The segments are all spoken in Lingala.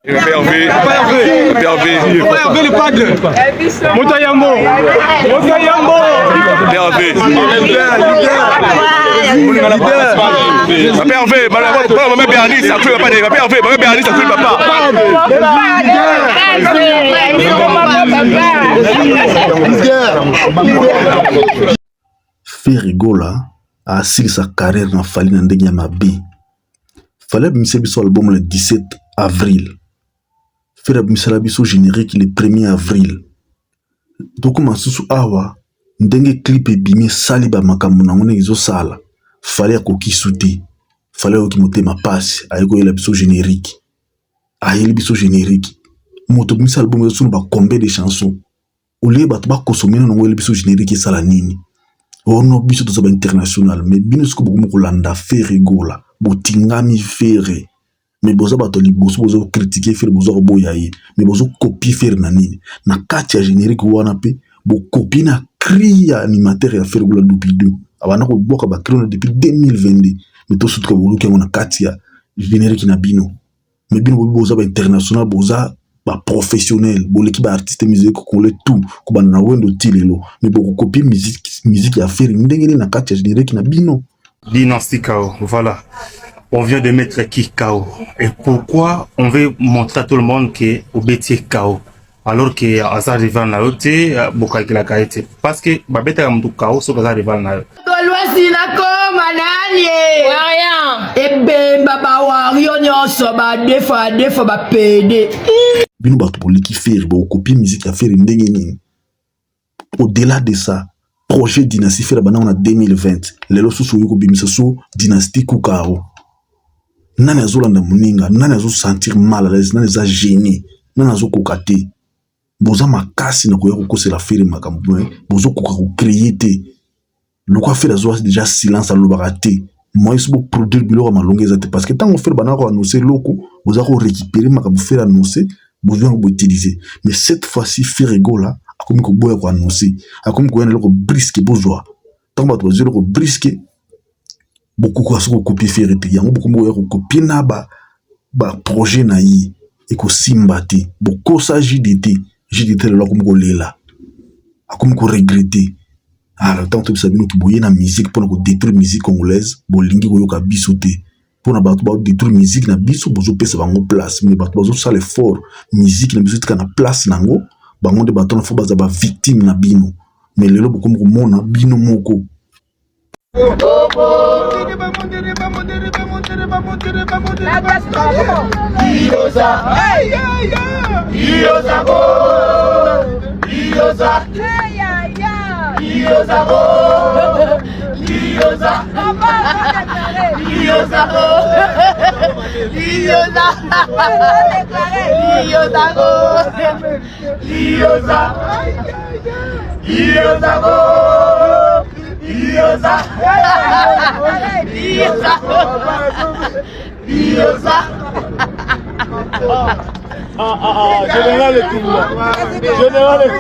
Hervé le padre. Moutayambo. Ferregola a assis sa carrière dans Fali Nandegi Mabi. Fallait bimser biso album le 17 avril. Faire bimser biso générique le 1er avril. Donc masusu awa ndenge clip e bimé saliba makambo na ngone izo sala. Fallait akoki souti. Fallait oki motema passe ayeko yela biso générique. Ayeli biso générique. Moto bimser album zo ba combien de chansons. Olé bato ba consommer na ngole biso générique sala nini. Ono biso toza ba international mais bino siko bokumu kolanda Ferregola botingami Ferre mais boza bato liboso bozo critiquer Ferre bozo boya ye mais bozo copier Ferre na nini na kati ya générique wana pe bo copier na cri ya animateur ya Ferregola depuis 2 abana ko boka ba cri depuis 2022 mais to sutka boluki na kati ya générique na bino mais bino boza ba international boza ba professionnel boleki ba artiste musique ko le tout ko bana wendo tilelo mais beaucoup copier musique ya Ferre ndenge na kati ya générique na bino Dynastie KO, voilà. On vient de mettre qui KO. Et pourquoi on veut montrer à tout le monde que au bétier KO alors que Azar rival na yote boka kila kaite parce que babeta ya mtu KO so Azar rival na yote. Tolwasi na koma nani Waria ebemba ba wario nyonso ba defo ba pede bino bato boliki Ferre bo copier musique ya Ferre ndenge nini au-delà de ça projet Dynastie Ferre bana on a 2020 lelo susu yoko bimisa so Dynastie Kukaro nani azolanda muninga nani azo sentir mal à l'aise nani za gêné nani azo kokate boza makasi na koya kokosela Ferre makambo bozo koka ko créer te lokwa Ferre azo déjà silence à l'obarate moi il faut produire biloko malonga ezate parce que tant on Ferre bana ko annoncer loko boza ko récupérer makambo Ferre annoncer besoin de utiliser mais cette fois-ci Ferregola comme ko boya ko annoncer comme ko yana ko brisque bozoa tant ba to zelo ko brisque beaucoup ko so copier Ferre te yango beaucoup boya ko copier na ba projet na yi et ko simbati beaucoup ça JDT là comme ko lela comme ko regretter alors tant que ça bino ki boye na musique pour ko détruire musique congolaise bolingi ko yoka bisote pour na bato ba détruire musique na biso bozo pesa bango place mais bato bazo sala effort musique na biso tika na place nango bango de bato na fo baza ba victime na bino mais lelo boko mo mona bino moko Général et tout Général et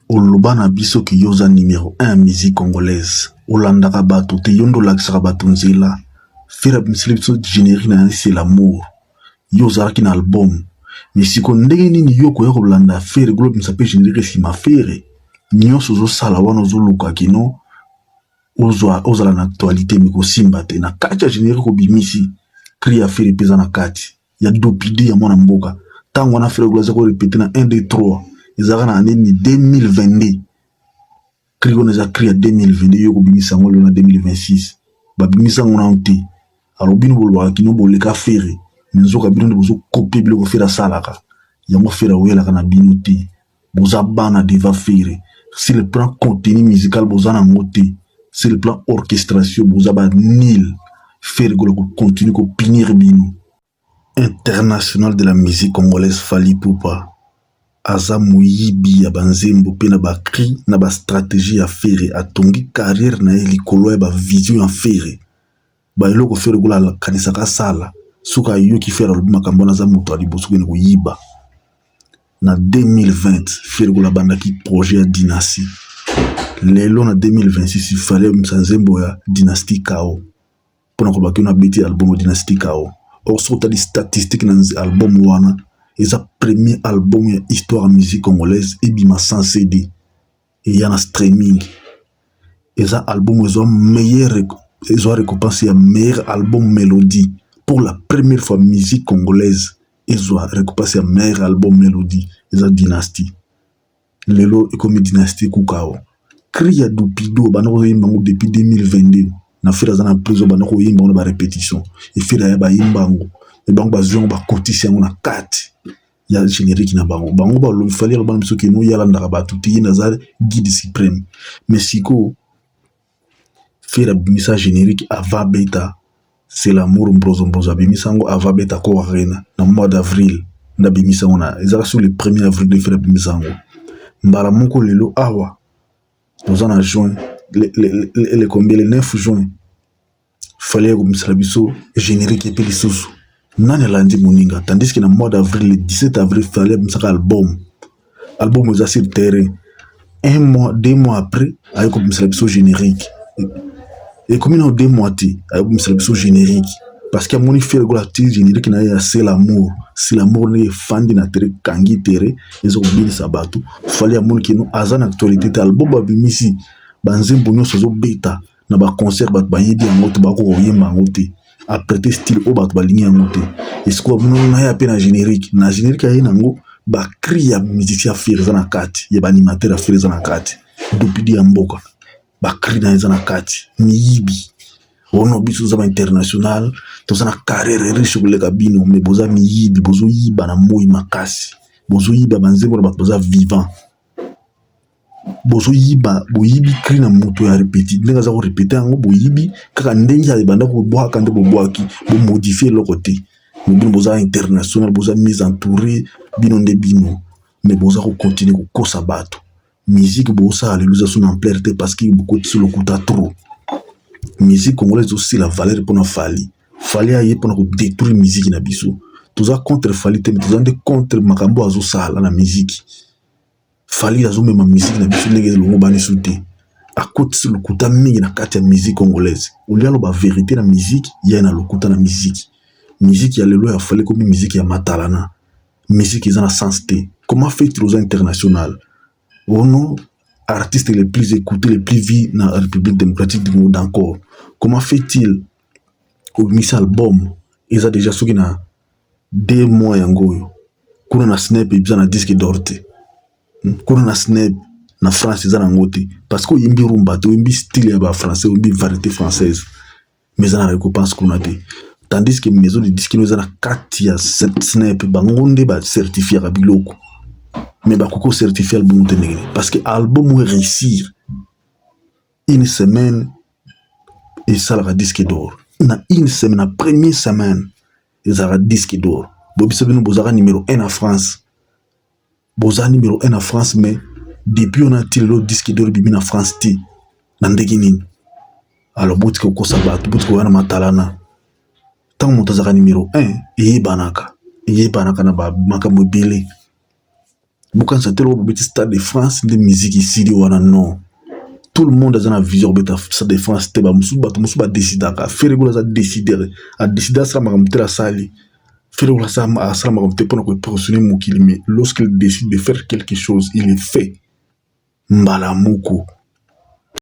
Oloba na biso ki yoza numéro 1 musique congolaise olandaka bato te yondo lakisaka bato nzela Ferre bimseli biso générique na c'est l'amour yozalaki na album mais siko ndenge nini yoko ya kolanda Ferre globe msape générique sima Ferre nyonso ozosala wana ozoluka kino ozala na actualité miko simba te na kati ya générique obimisi cri ya Ferre pesa na kati ya dopide ya mwana mboka tango wana Ferre globe ko répéter na 1 2 3 ezaka na année 2022 cri on a créé 2022 yoko bimisa ngolo na 2026 ba bimisa ngona onti alors bino bolwa kino boleka Ferre nzoka bino de bozo copier biloko Ferre salaka yango Ferre oyela kana bino te boza bana deva Ferre sur le plan contenu musical boza na ngote sur le plan orchestration boza ba nil Ferre golo continue ko pinir bino international de la musique congolaise Fally Ipupa aza moyibi ya banzembo pe na bakri na bastratégie ya fere atongi carrière na ye likolo ya bavision ya fere baeloko fere kola akanisaka sala soki ayoki fere alobi makambo wana aza moto ya liboso kende koyiba. Na 2020 fere kola abandaki projet ya dynastie. Lelo na 2026 ifale nzembo ya dynastie Kao mpona kolobaki na beti album ya dynastie Kao. Or soki otali statistique na album wana eza premier album ya histoire ya musique congolaise ebima sans CD eya na streaming. Eza album ezwa récompense ya meilleur album mélodie pour la première fois musique congolaise ezwa récompense ya meilleur album mélodie eza dynastie. Lelo ekomi dynastie Kukao. Cri ya Dupido banako koyimba ngo depuis 2022 na fere aza na prison banako koyimba ngo ba répétition e fere ya bayimba ngo e bango bazwi ngo bakotisi yango na kati ya générique na bango bango balobi fali aloba na biso ke no yalandaka bato te ye naza guide suprême. Mais siko fere abimisa générique ava beta c'est l'amour mbrozo abimisa ngo ava beta ko arena na mois d'avril nda abimisa ngo na ezaka sur le 1er avril de fere abimisa ngo mbala moko lelo awa toza na juin le combien le 9 juin fallait abimisa la biso générique epe lisusu nani alandi moninga tandis que na mois d'avril le 17 avril fallait abimisa album eza sur terrain 1 mois 2 mois après ayo abimisa la biso générique et comme na 2 mois ti ayo abimisa la biso générique parce que amoni fere gola ti générique na ya c'est l'amour ne fandi na tere kangi tere ezo kobilisa bato fallait amoni ke no aza na actualité te album abimisi banzembo nyonso zo beta na ba concert bato bayebi yango te bako koyemba yango te aprete style o bato balingi yango te esiko abino na ya pe na générique aye nango bakri ya musicien ya fere eza na kati ya baanimateur ya fere eza na kati dopidi ya mboka bakri na eza na kati miyibi ono biso za ba international toza na carrière riche koleka bino mais boza miyibi bozoyiba na moi makasi bozoyiba banzembo na bato boza vivant bozoyiba boyibi cri na moto ya répéti ndenge aza korépéte yango boyibi kaka ndenge ya ebanda kobwaka nde bobwaki bomodifie eloko te bino boza international boza mise entouré bino nde bino mais boza kokontinue kokosa bato musique bosala lelo eza so na ampleur te parce que bokotisi lokuta trop. Musique congolaise aussi la valeur mpona fali aye mpona kodétruire musique na biso toza contre fali te mais toza nde contre makambo azosala na musique fali azomema musique na biso ndenge elongo baniso te akotisi lokuta mingi na kati ya musique congolaise olia aloba vérité na musique ya na lokuta na musique ya lelo ya fali komi musique ya matalana musique eza na sens te. Comment fait-il aux international ono artistes les plus écoutés, les plus vus dans la République démocratique du Congo encore. Comment fait-il au mis album ils ont déjà ceux qui na 2 mois yango kuna na snap et bien na disque d'or te kuna na snap na France ils ont ngote parce que yimbi rumba to yimbi style ya ba français yimbi variété française mais ça na récompense kuna te tandis que maison de disque nous na 4 ya snap bangonde ba certifié ka biloko mais bakoko certifié album te ndenge parce que album réussir une semaine et ça la disque d'or na une semaine na première semaine ils ont disque d'or bobiso bino bozara numéro 1 en France boza numéro 1 en France mais depuis on a tiré le disque d'or bimi na France ti na ndenge nini alors botika ko sabatu botika wana matalana tant montazara numéro 1 et banaka na ba makambo belé. Beaucoup de telo petit stade de France de musique ici wana non tout le monde a une vision beta stade de France te ba musuba décider ka faire gola za décider a décider ça makamtela sali faire gola ça makamte pour ko positionner mokili mais lorsqu'il décide de faire quelque chose il est fait mbala moko